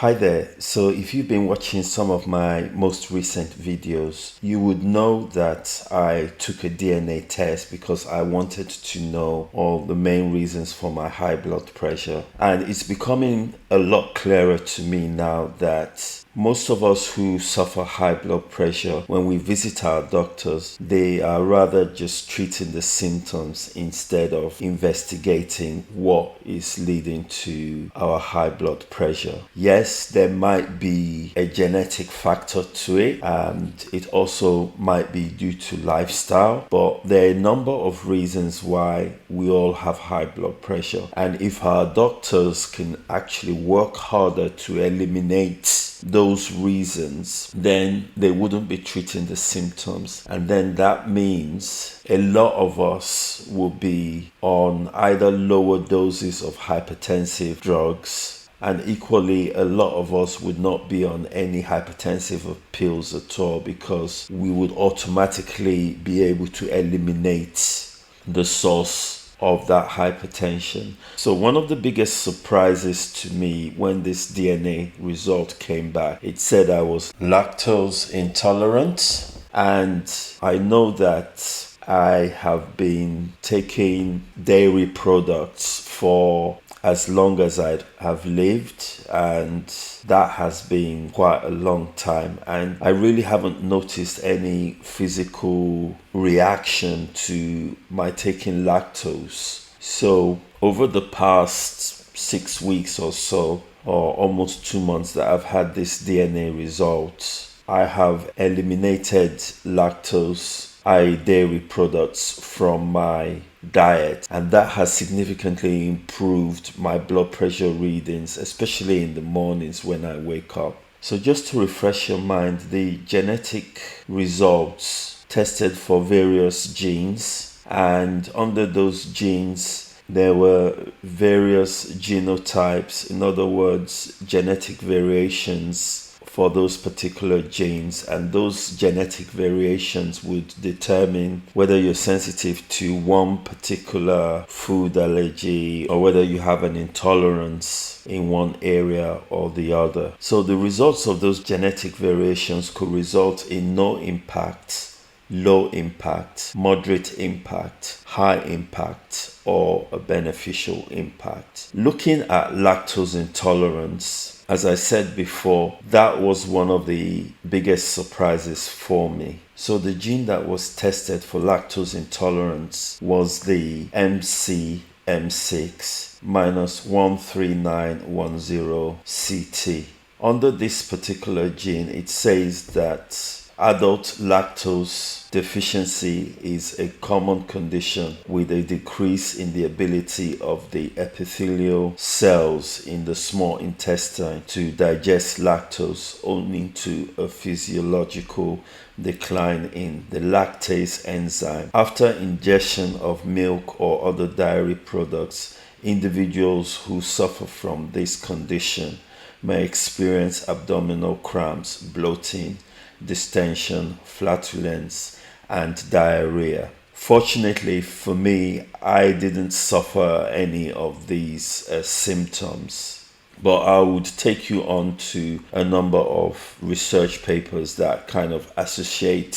Hi there. So if you've been watching some of my most recent videos, you would know that I took a DNA test because I wanted to know all the main reasons for my high blood pressure. And it's becoming a lot clearer to me now that most of us who suffer high blood pressure, when we visit our doctors, they are rather just treating the symptoms instead of investigating what is leading to our high blood pressure. Yes, there might be a genetic factor to it, and it also might be due to lifestyle, but there are a number of reasons why we all have high blood pressure. And if our doctors can actually work harder to eliminate those reasons, then they wouldn't be treating the symptoms. And then that means a lot of us will be on either lower doses of hypertensive drugs, and equally a lot of us would not be on any hypertensive pills at all, because we would automatically be able to eliminate the source of that hypertension. So one of the biggest surprises to me when this DNA result came back, it said I was lactose intolerant, and I know that I have been taking dairy products for as long as I have lived, and that has been quite a long time, and I really haven't noticed any physical reaction to my taking lactose. So over the past 6 weeks or so, or almost 2 months that I've had this DNA result, I have eliminated lactose dairy products from my diet, and that has significantly improved my blood pressure readings, especially in the mornings when I wake up. So just to refresh your mind, the genetic results tested for various genes, and under those genes there were various genotypes, in other words, genetic variations for those particular genes, and those genetic variations would determine whether you're sensitive to one particular food allergy or whether you have an intolerance in one area or the other. So the results of those genetic variations could result in no impact, low impact, moderate impact, high impact, or a beneficial impact. Looking at lactose intolerance, as I said before, that was one of the biggest surprises for me. So the gene that was tested for lactose intolerance was the MC-M6 minus 13910CT. Under this particular gene, it says that adult lactose deficiency is a common condition with a decrease in the ability of the epithelial cells in the small intestine to digest lactose, owing to a physiological decline in the lactase enzyme. After ingestion of milk or other dairy products, individuals who suffer from this condition may experience abdominal cramps, bloating, distension, flatulence, and diarrhea. Fortunately for me, I didn't suffer any of these symptoms, but I would take you on to a number of research papers that kind of associate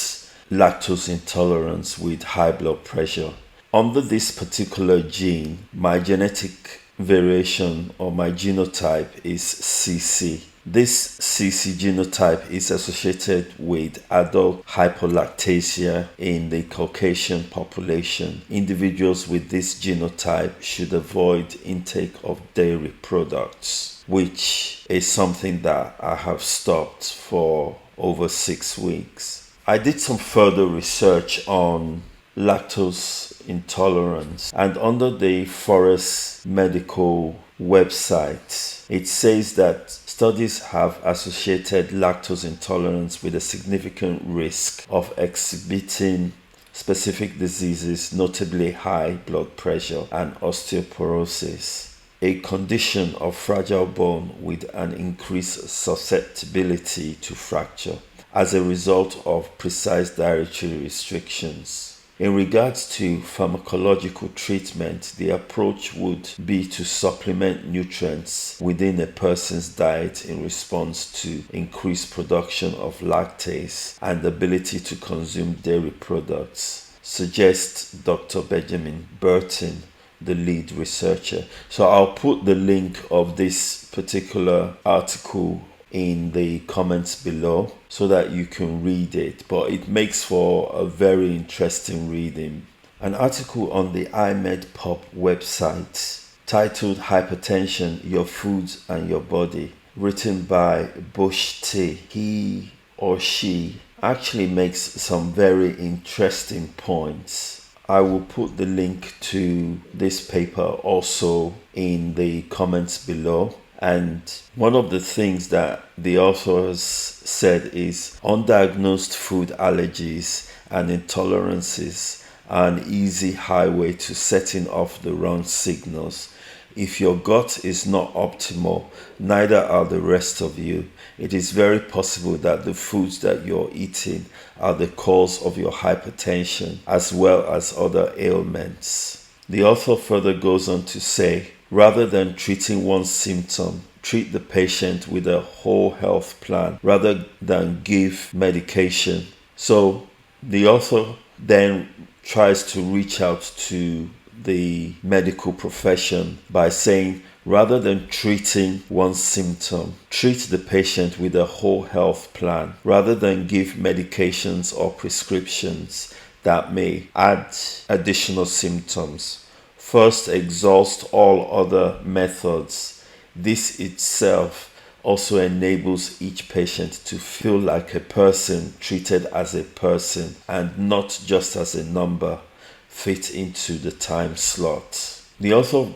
lactose intolerance with high blood pressure. Under this particular gene, my genetic variation or my genotype is CC. This CC genotype is associated with adult hypolactasia in the Caucasian population. Individuals with this genotype should avoid intake of dairy products, which is something that I have stopped for over 6 weeks. I did some further research on lactose intolerance, and under the Forest Medical website, it says that studies have associated lactose intolerance with a significant risk of exhibiting specific diseases, notably high blood pressure and osteoporosis, a condition of fragile bone with an increased susceptibility to fracture as a result of precise dietary restrictions. In regards to pharmacological treatment, the approach would be to supplement nutrients within a person's diet in response to increased production of lactase and ability to consume dairy products, suggests Dr. Benjamin Burton, the lead researcher. So I'll put the link of this particular article in the comments below so that you can read it, but it makes for a very interesting reading. An article on the IMedPub website titled Hypertension, Your Foods and Your Body, written by Bush T. He or she actually makes some very interesting points. I will put the link to this paper also in the comments below. And one of the things that the authors said is undiagnosed food allergies and intolerances are an easy highway to setting off the wrong signals. If your gut is not optimal, neither are the rest of you. It is very possible that the foods that you're eating are the cause of your hypertension as well as other ailments. The author further goes on to say, rather than treating one symptom, treat the patient with a whole health plan rather than give medication. So the author then tries to reach out to the medical profession by saying, rather than treating one symptom, treat the patient with a whole health plan rather than give medications or prescriptions that may add additional symptoms. First, exhaust all other methods. This itself also enables each patient to feel like a person treated as a person and not just as a number fit into the time slot. The author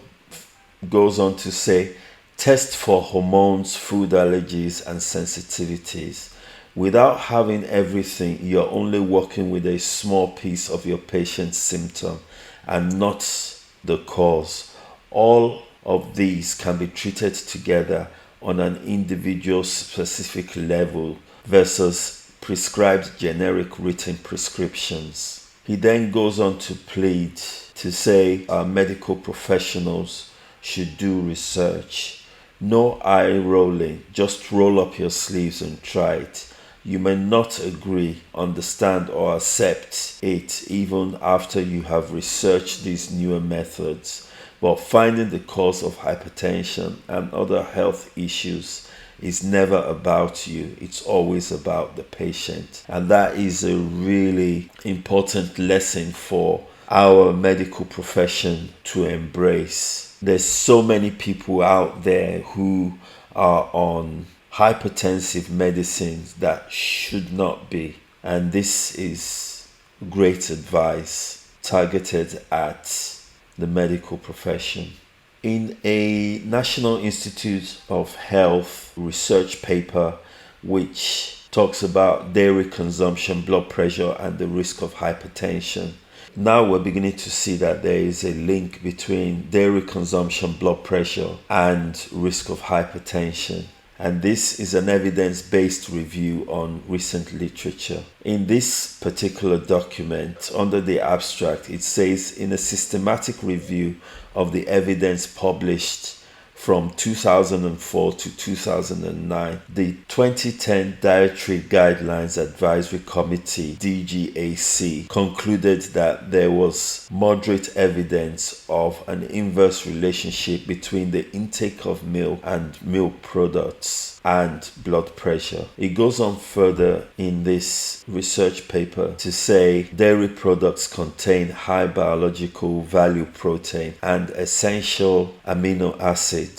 goes on to say, test for hormones, food allergies, and sensitivities. Without having everything, you're only working with a small piece of your patient's symptom and not the cause. All of these can be treated together on an individual specific level versus prescribed generic written prescriptions. He then goes on to plead to say our medical professionals should do research. No eye rolling, just roll up your sleeves and try it. You may not agree, understand, or accept it even after you have researched these newer methods, but finding the cause of hypertension and other health issues is never about you. It's always about the patient. And that is a really important lesson for our medical profession to embrace. There's so many people out there who are on hypertensive medicines that should not be, and this is great advice targeted at the medical profession. In a National Institute of Health research paper which talks about dairy consumption, blood pressure, and the risk of hypertension, now we're beginning to see that there is a link between dairy consumption, blood pressure, and risk of hypertension. And this is an evidence-based review on recent literature. In this particular document, under the abstract, it says, in a systematic review of the evidence published from 2004 to 2009, the 2010 Dietary Guidelines Advisory Committee, DGAC, concluded that there was moderate evidence of an inverse relationship between the intake of milk and milk products and blood pressure. It goes on further in this research paper to say dairy products contain high biological value protein and essential amino acids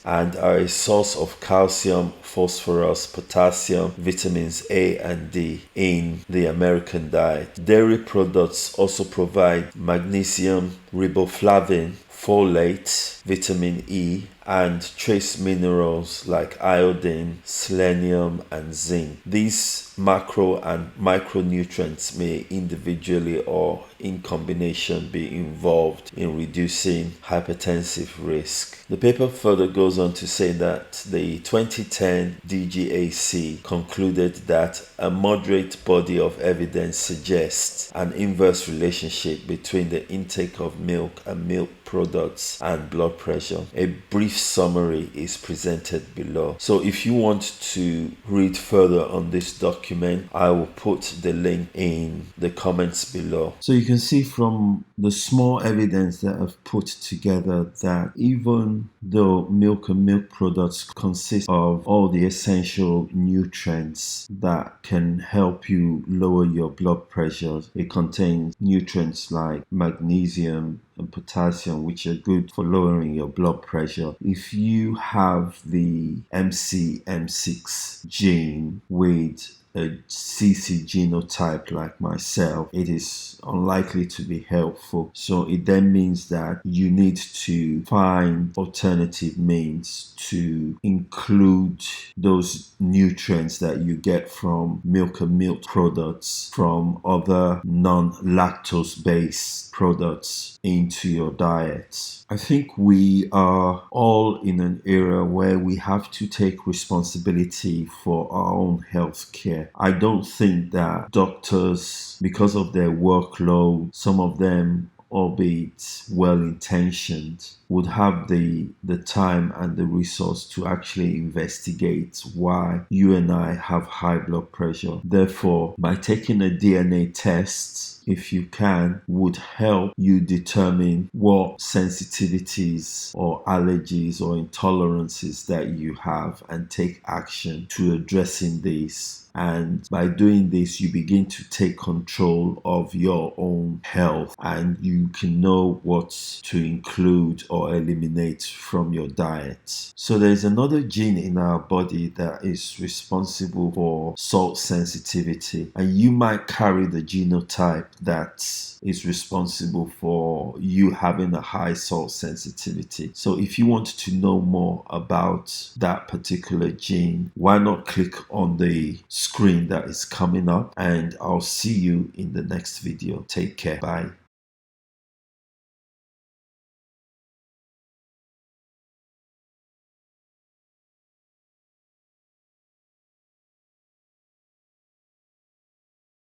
and are a source of calcium, phosphorus, potassium, vitamins A and D in the American diet. Dairy products also provide magnesium, riboflavin, folate, vitamin E, and trace minerals like iodine, selenium, and zinc. These macro and micronutrients may individually or in combination be involved in reducing hypertensive risk. The paper further goes on to say that the 2010 DGAC concluded that a moderate body of evidence suggests an inverse relationship between the intake of milk and milk products and blood pressure. A brief summary is presented below. So if you want to read further on this document, I will put the link in the comments below. So you can see from the small evidence that I've put together that even though milk and milk products consist of all the essential nutrients that can help you lower your blood pressure, it contains nutrients like magnesium and potassium, which are good for lowering your blood pressure. If you have the MCM6 gene with a CC genotype like myself, it is unlikely to be helpful. So it then means that you need to find alternative means to include those nutrients that you get from milk and milk products from other non-lactose based products into your diet. I think we are all in an era where we have to take responsibility for our own health care. I don't think that doctors, because of their workload, some of them, albeit well-intentioned, would have the time and the resource to actually investigate why you and I have high blood pressure. Therefore, by taking a DNA test, if you can, would help you determine what sensitivities or allergies or intolerances that you have and take action to addressing these. And by doing this, you begin to take control of your own health and you can know what to include or eliminate from your diet. So there's another gene in our body that is responsible for salt sensitivity, and you might carry the genotype that is responsible for you having a high salt sensitivity. So if you want to know more about that particular gene, why not click on the screen that is coming up, and I'll see you in the next video. Take care. Bye.